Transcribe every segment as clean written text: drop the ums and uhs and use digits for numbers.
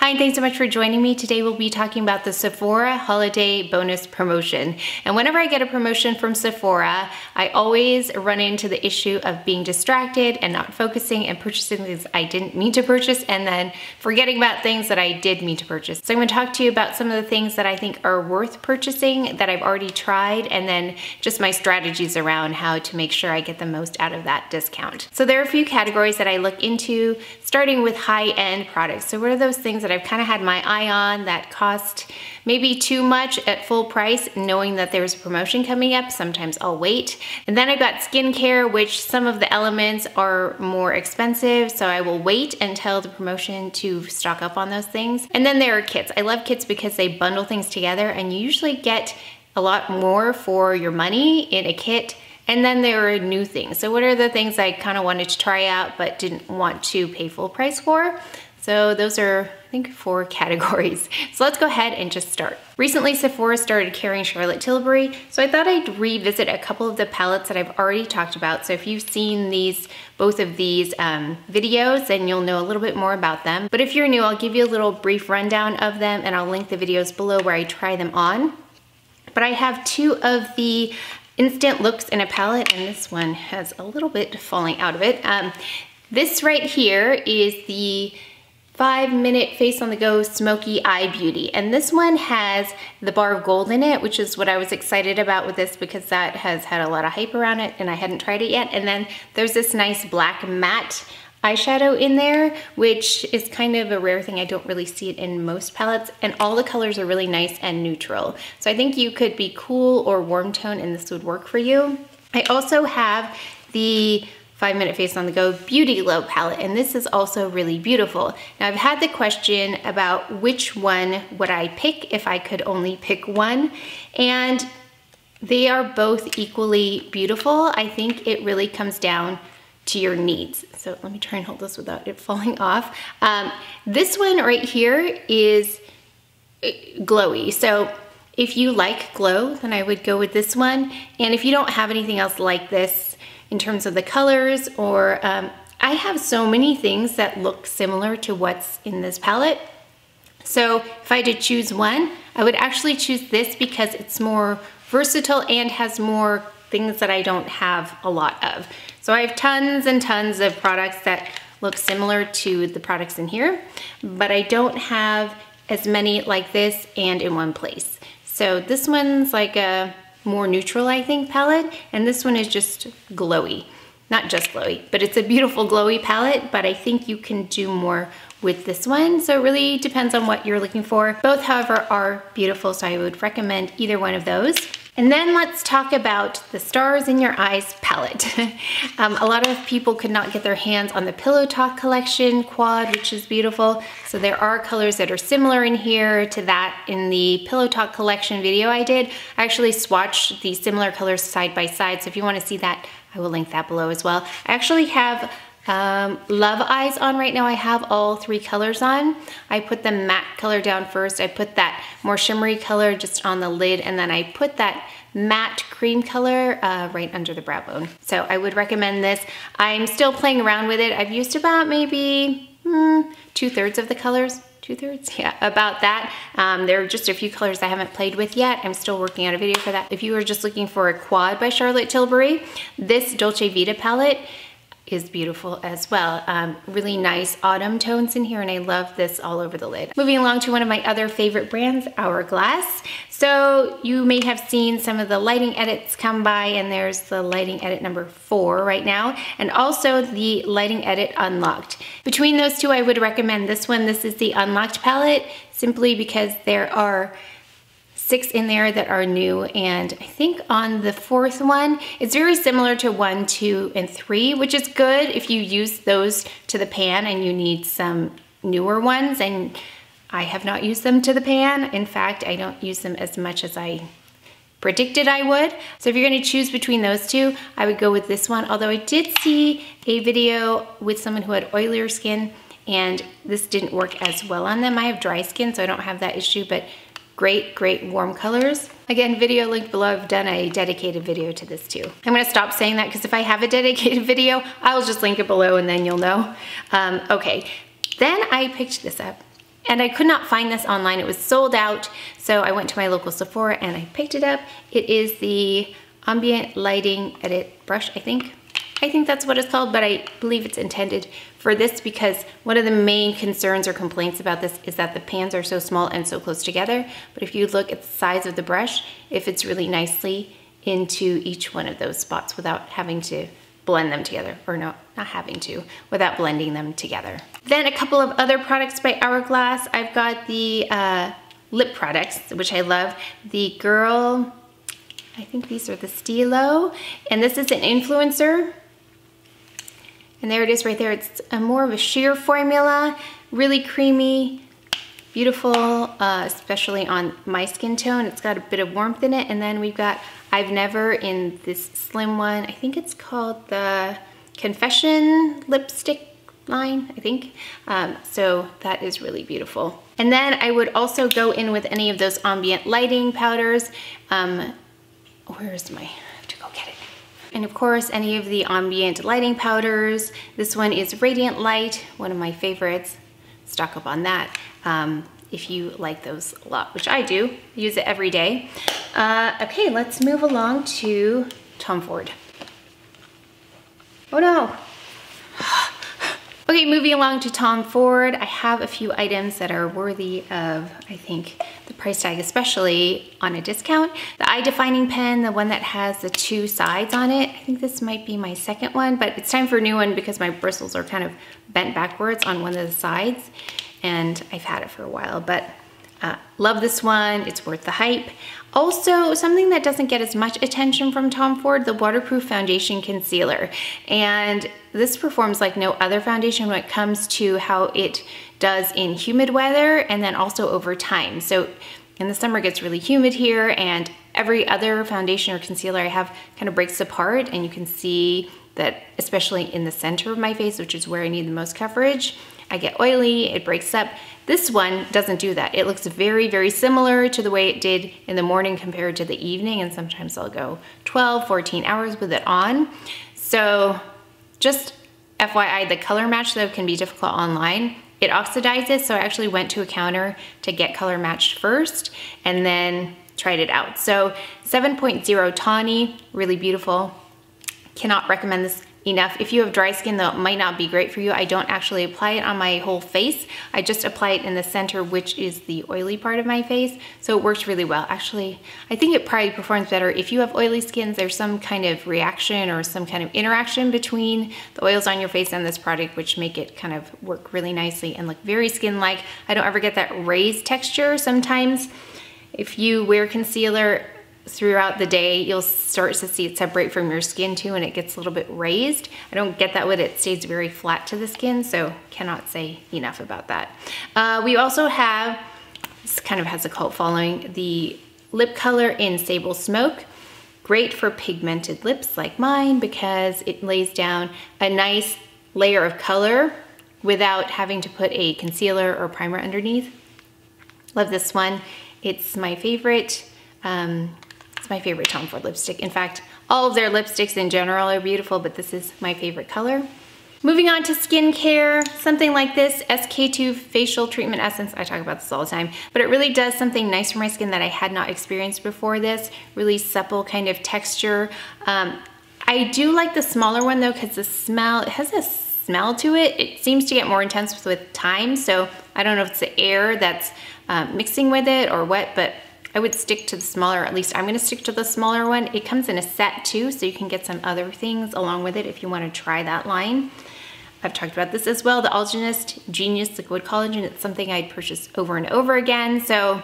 Hi, and thanks so much for joining me. Today we'll be talking about the Sephora Holiday Bonus Promotion. And whenever I get a promotion from Sephora, I always run into the issue of being distracted and not focusing and purchasing things I didn't mean to purchase and then forgetting about things that I did mean to purchase. So I'm going to talk to you about some of the things that I think are worth purchasing that I've already tried, and then just my strategies around how to make sure I get the most out of that discount. So there are a few categories that I look into, starting with high-end products. So what are those things that I've kind of had my eye on that cost maybe too much at full price, knowing that there's a promotion coming up? Sometimes I'll wait. And then I've got skincare, which some of the elements are more expensive, so I will wait until the promotion to stock up on those things. And then there are kits. I love kits because they bundle things together and you usually get a lot more for your money in a kit. And then there are new things. So what are the things I kind of wanted to try out but didn't want to pay full price for? So those are, I think, 4 categories. So let's go ahead and just start. Recently, Sephora started carrying Charlotte Tilbury, so I thought I'd revisit a couple of the palettes that I've already talked about. So if you've seen both of these videos, then you'll know a little bit more about them. But if you're new, I'll give you a little brief rundown of them, and I'll link the videos below where I try them on. But I have 2 of the instant looks in a palette, and this one has a little bit falling out of it. This right here is the 5-minute Face on the Go Smoky Eye Beauty. And this one has the bar of gold in it, which is what I was excited about with this because that has had a lot of hype around it and I hadn't tried it yet. And then there's this nice black matte eyeshadow in there, which is kind of a rare thing. I don't really see it in most palettes, and all the colors are really nice and neutral. So I think you could be cool or warm tone and this would work for you. I also have the 5-minute Face on the Go Beauty Glow palette, and this is also really beautiful. Now I've had the question about which one would I pick if I could only pick one, and they are both equally beautiful. I think it really comes down to your needs. So let me try and hold this without it falling off. This one right here is glowy. So if you like glow, then I would go with this one. And if you don't have anything else like this in terms of the colors, or I have so many things that look similar to what's in this palette. So if I had to choose one, I would actually choose this because it's more versatile and has more things that I don't have a lot of. So I have tons and tons of products that look similar to the products in here, but I don't have as many like this and in one place. So this one's like a more neutral, I think, palette, and this one is just glowy. Not just glowy, but it's a beautiful glowy palette, but I think you can do more with this one. So it really depends on what you're looking for. Both, however, are beautiful, so I would recommend either one of those. And then let's talk about the Stars in Your Eyes palette. A lot of people could not get their hands on the Pillow Talk collection quad, which is beautiful. So there are colors that are similar in here to that in the Pillow Talk collection video I did. I actually swatched the similar colors side by side, so if you want to see that, I will link that below as well. I actually have Love Eyes on right now. I have all 3 colors on. I put the matte color down first. I put that more shimmery color just on the lid, and then I put that matte cream color right under the brow bone. So I would recommend this. I'm still playing around with it. I've used about maybe 2/3 of the colors. 2/3? Yeah, about that. There are just a few colors I haven't played with yet. I'm still working on a video for that. If you were just looking for a quad by Charlotte Tilbury, this Dolce Vita palette is beautiful as well. Really nice autumn tones in here, and I love this all over the lid. Moving along to one of my other favorite brands, Hourglass. So you may have seen some of the lighting edits come by, and there's the lighting edit number 4 right now, and also the lighting edit unlocked. Between those 2, I would recommend this one. This is the unlocked palette, simply because there are 6 in there that are new, and I think on the 4th one, it's very similar to 1, 2, and 3, which is good if you use those to the pan and you need some newer ones, and I have not used them to the pan. In fact, I don't use them as much as I predicted I would. So if you're gonna choose between those 2, I would go with this one, although I did see a video with someone who had oilier skin, and this didn't work as well on them. I have dry skin, so I don't have that issue, but great, great warm colors. Again, video link below. I've done a dedicated video to this too. I'm gonna stop saying that because if I have a dedicated video, I'll just link it below and then you'll know. Okay, then I picked this up And I could not find this online. It was sold out. So I went to my local Sephora and I picked it up. It is the Ambient Lighting Edit Brush, I think. I think that's what it's called, but I believe it's intended for this because one of the main concerns or complaints about this is that the pans are so small and so close together. But if you look at the size of the brush, it fits really nicely into each one of those spots without having to blend them together, or no, not having to, without blending them together. Then a couple of other products by Hourglass. I've got the lip products, which I love. The Girl, I think these are the Stilo, and this is an influencer. And there it is right there. It's more of a sheer formula, really creamy, beautiful, especially on my skin tone. It's got a bit of warmth in it. And then we've got I've Never in this slim one. I think it's called the Confession lipstick line, I think. So that is really beautiful. And then I would also go in with any of those ambient lighting powders. Where's my, I have to go get it. And of course, any of the ambient lighting powders. This one is Radiant Light, one of my favorites. Stock up on that if you like those a lot, which I do. I use it every day. Okay, let's move along to Tom Ford. Oh no. Okay, moving along to Tom Ford. I have a few items that are worthy of, I think, the price tag, especially on a discount. The eye defining pen, the one that has the two sides on it. I think this might be my second one, but it's time for a new one because my bristles are kind of bent backwards on one of the sides, and I've had it for a while, but love this one. It's worth the hype. Also, something that doesn't get as much attention from Tom Ford, the Waterproof Foundation Concealer. And this performs like no other foundation when it comes to how it does in humid weather and then also over time. So in the summer it gets really humid here, and every other foundation or concealer I have kind of breaks apart, and you can see that especially in the center of my face, which is where I need the most coverage, I get oily, it breaks up. This one doesn't do that. It looks very, very similar to the way it did in the morning compared to the evening, and sometimes I'll go 12, 14 hours with it on. So just FYI, the color match though can be difficult online. It oxidizes, so I actually went to a counter to get color matched first and then tried it out. So 7.0 tawny, really beautiful. Cannot recommend this enough. If you have dry skin, though, it might not be great for you. I don't actually apply it on my whole face. I just apply it in the center, which is the oily part of my face. So it works really well. Actually, I think it probably performs better if you have oily skin. There's some kind of reaction or some kind of interaction between the oils on your face and this product, which make it kind of work really nicely and look very skin-like. I don't ever get that raised texture. Sometimes if you wear concealer throughout the day, you'll start to see it separate from your skin too, and it gets a little bit raised. I don't get that with it. It stays very flat to the skin, so cannot say enough about that. We also have, this kind of has a cult following, the lip color in Sable Smoke. Great for pigmented lips like mine because it lays down a nice layer of color without having to put a concealer or primer underneath. Love this one. It's my favorite. It's my favorite Tom Ford lipstick. In fact, all of their lipsticks in general are beautiful, but this is my favorite color. Moving on to skincare, something like this, SK2 Facial Treatment Essence. I talk about this all the time, but it really does something nice for my skin that I had not experienced before this. Really supple kind of texture. I do like the smaller one though, because the smell, it has a smell to it. It seems to get more intense with time, so I don't know if it's the air that's mixing with it or what, but I would stick to the smaller, at least I'm gonna stick to the smaller one. It comes in a set too, so you can get some other things along with it if you wanna try that line. I've talked about this as well, the Algenist Genius Liquid Collagen. It's something I'd purchase over and over again, so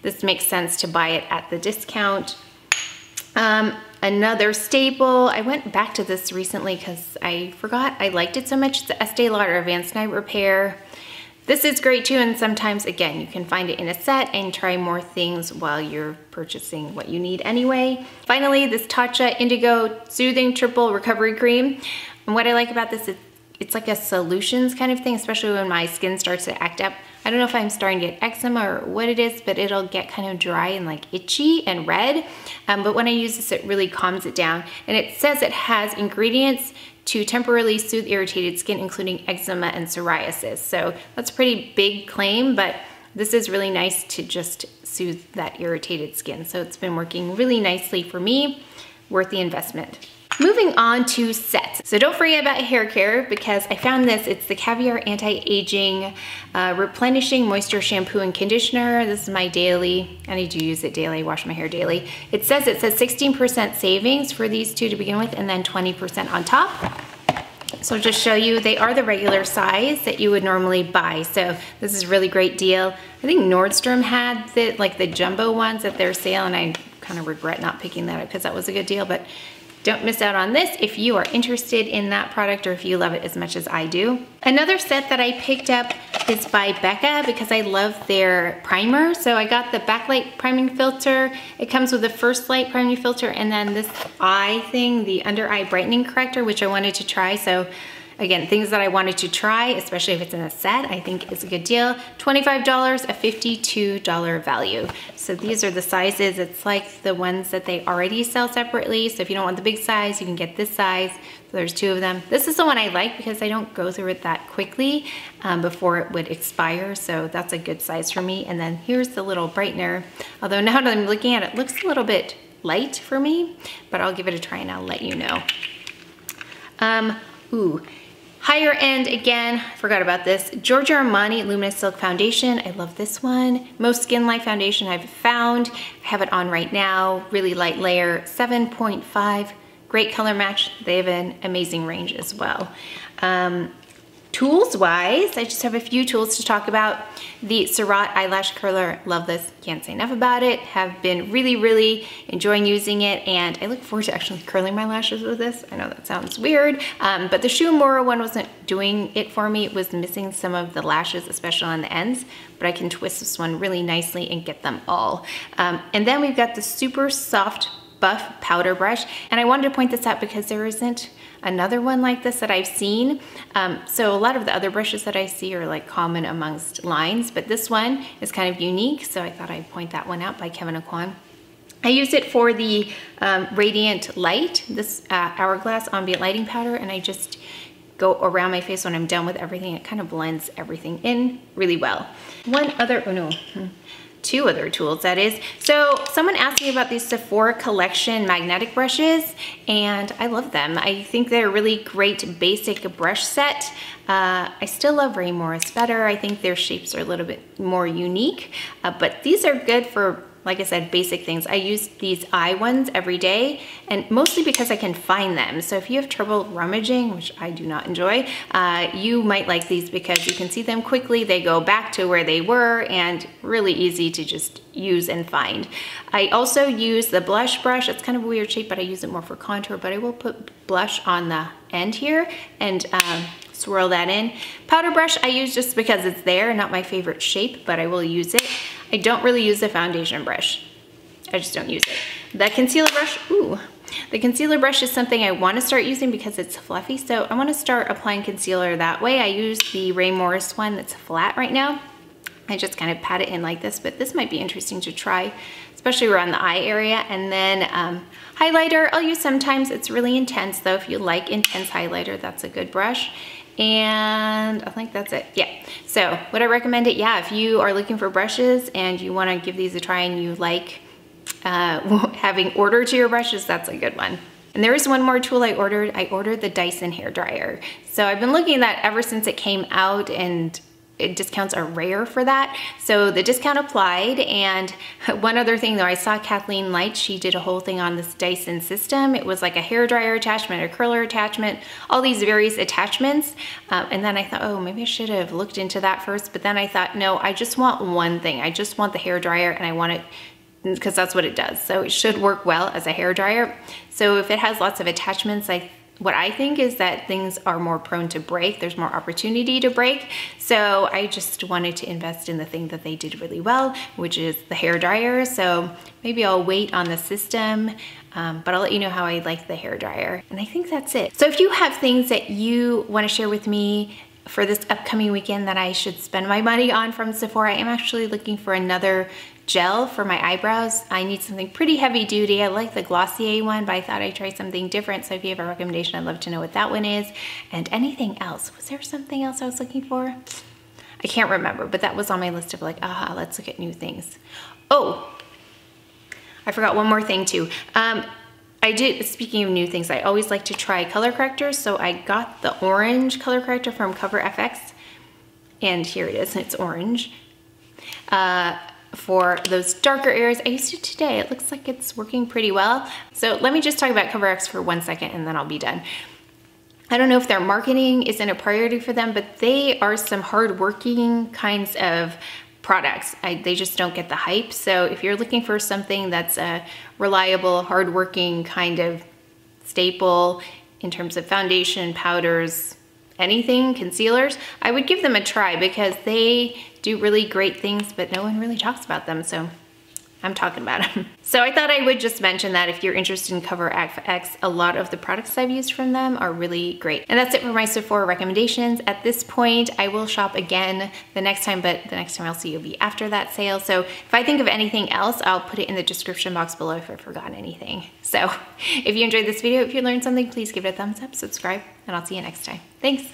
this makes sense to buy it at the discount. Another staple, I went back to this recently because I forgot I liked it so much, the Estee Lauder Advanced Night Repair. This is great too, and sometimes, again, you can find it in a set and try more things while you're purchasing what you need anyway. Finally, this Tatcha Indigo Soothing Triple Recovery Cream. And what I like about this is it's like a solutions kind of thing, especially when my skin starts to act up. I don't know if I'm starting to get eczema or what it is, but it'll get kind of dry and like itchy and red. But when I use this, it really calms it down. And it says it has ingredients to temporarily soothe irritated skin, including eczema and psoriasis. So that's a pretty big claim, but this is really nice to just soothe that irritated skin. So it's been working really nicely for me, worth the investment. Moving on to sets. So don't forget about hair care because I found this. It's the Caviar Anti-Aging Replenishing Moisture Shampoo and Conditioner. This is my daily. I need to use it daily, wash my hair daily. It says 16% savings for these two to begin with and then 20% on top. So I'll just show you, they are the regular size that you would normally buy. So this is a really great deal. I think Nordstrom had the jumbo ones at their sale, and I kind of regret not picking that up because that was a good deal, but don't miss out on this if you are interested in that product or if you love it as much as I do. Another set that I picked up is by Becca because I love their primer. So I got the backlight priming filter. It comes with the first light priming filter and then this eye thing, the under eye brightening corrector, which I wanted to try. So again, things that I wanted to try, especially if it's in a set, I think is a good deal. $25, a $52 value. So these are the sizes. It's like the ones that they already sell separately. So if you don't want the big size, you can get this size. So there's two of them. This is the one I like because I don't go through it that quickly before it would expire. So that's a good size for me. And then here's the little brightener. Although now that I'm looking at it, it looks a little bit light for me, but I'll give it a try and I'll let you know. Higher end, again, forgot about this. Giorgio Armani Luminous Silk Foundation. I love this one. Most Skin Life foundation I've found. I have it on right now. Really light layer, 7.5. Great color match. They have an amazing range as well. Tools-wise, I just have a few tools to talk about. The Surratt Eyelash Curler, love this, can't say enough about it. Have been really, really enjoying using it, and I look forward to actually curling my lashes with this. I know that sounds weird, but the Schumacher one wasn't doing it for me. It was missing some of the lashes, especially on the ends, but I can twist this one really nicely and get them all. And then we've got the super soft buff powder brush, and I wanted to point this out because there isn't another one like this that I've seen. So a lot of the other brushes that I see are like common amongst lines, but this one is kind of unique, so I thought I'd point that one out by Kevyn Aucoin. I use it for the Radiant Light, this Hourglass Ambient Lighting Powder, and I just go around my face when I'm done with everything. It kind of blends everything in really well. Two other tools, that is. So someone asked me about these Sephora collection magnetic brushes, and I love them. I think they're a really great basic brush set. I still love Ray Morris better. I think their shapes are a little bit more unique, but these are good for, like I said, basic things. I use these eye ones every day, and mostly because I can find them. So if you have trouble rummaging, which I do not enjoy, you might like these because you can see them quickly. They go back to where they were and really easy to just use and find. I also use the blush brush. It's kind of a weird shape, but I use it more for contour, but I will put blush on the end here and swirl that in. Powder brush I use just because it's there, not my favorite shape, but I will use it. I don't really use the foundation brush. I just don't use it. The concealer brush, the concealer brush is something I want to start using because it's fluffy, so I want to start applying concealer that way. I use the Ray Morris one that's flat right now. I just kind of pat it in like this, but this might be interesting to try, especially around the eye area. And then highlighter I'll use sometimes. It's really intense though. If you like intense highlighter, that's a good brush. And I think that's it. Yeah. So would I recommend it? Yeah. If you are looking for brushes and you want to give these a try and you like having order to your brushes, that's a good one. And there is one more tool I ordered. I ordered the Dyson hairdryer. So I've been looking at that ever since it came out, and discounts are rare for that. So the discount applied. And one other thing though, I saw Kathleen Light, she did a whole thing on this Dyson system. It was like a hairdryer attachment, a curler attachment, all these various attachments. And then I thought, oh, maybe I should have looked into that first. But then I thought, no, I just want one thing. I just want the hairdryer, and I want it because that's what it does. So it should work well as a hairdryer. So if it has lots of attachments, what I think is that things are more prone to break. There's more opportunity to break. So I just wanted to invest in the thing that they did really well, which is the hairdryer. So maybe I'll wait on the system, but I'll let you know how I like the hairdryer. And I think that's it. So if you have things that you want to share with me for this upcoming weekend that I should spend my money on from Sephora. I am actually looking for another gel for my eyebrows. I need something pretty heavy duty. I like the Glossier one, but I thought I'd try something different. So if you have a recommendation, I'd love to know what that one is. And anything else. Was there something else I was looking for? I can't remember, but that was on my list of like, aha, let's look at new things. Oh, I forgot one more thing too. Speaking of new things, I always like to try color correctors. So I got the orange color corrector from Cover FX, and here it is, it's orange. For those darker areas, I used it today. It looks like it's working pretty well. So let me just talk about Cover FX for 1 second and then I'll be done. I don't know if their marketing isn't a priority for them, but they are some hardworking kinds of products. They just don't get the hype. So if you're looking for something that's a reliable, hardworking kind of staple in terms of foundation, powders, anything, concealers, I would give them a try because they do really great things, but no one really talks about them. So I'm talking about them. So I thought I would just mention that if you're interested in Cover FX, a lot of the products I've used from them are really great. And that's it for my Sephora recommendations. At this point, I will shop again the next time, but the next time I'll see you will be after that sale. So if I think of anything else, I'll put it in the description box below if I've forgotten anything. So if you enjoyed this video, if you learned something, please give it a thumbs up, subscribe, and I'll see you next time. Thanks.